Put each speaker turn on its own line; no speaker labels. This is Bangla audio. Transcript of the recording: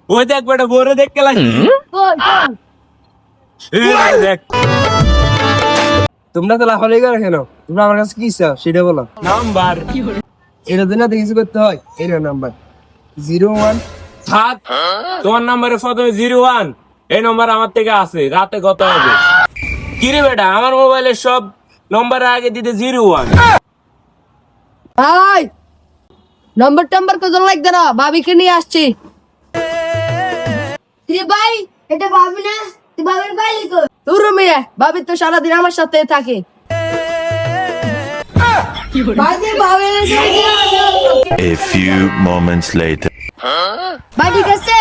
ওই দেখ বেটা বড় দেখ কে লাগে দেখ
তোমরা তো লাফালাফি করে কেন? তোমরা আমার কাছে কি চাও সেটা বলো।
নাম্বার
এটা দিন কিছু করতে হয়। এর নাম্বার 01
থাক, তোমার নাম্বারে প্রথমে 01, এই নম্বর আমার থেকে আছে, রাতে কত হবে? কিরে বেটা, আমার মোবাইলের সব নম্বরের আগে দিতে 01।
ভাই নম্বর টাম্বার কোজন লাগবে না, ভাবিকে নিয়ে আসছি।
ভাই এটা ভাবি না, তুই ভাবির বাইলি কর।
তোর মেয়ে ভাবি তো সারাদিন আমার সাথে থাকে।
A few moments later.
ভাই ঠিক আছে।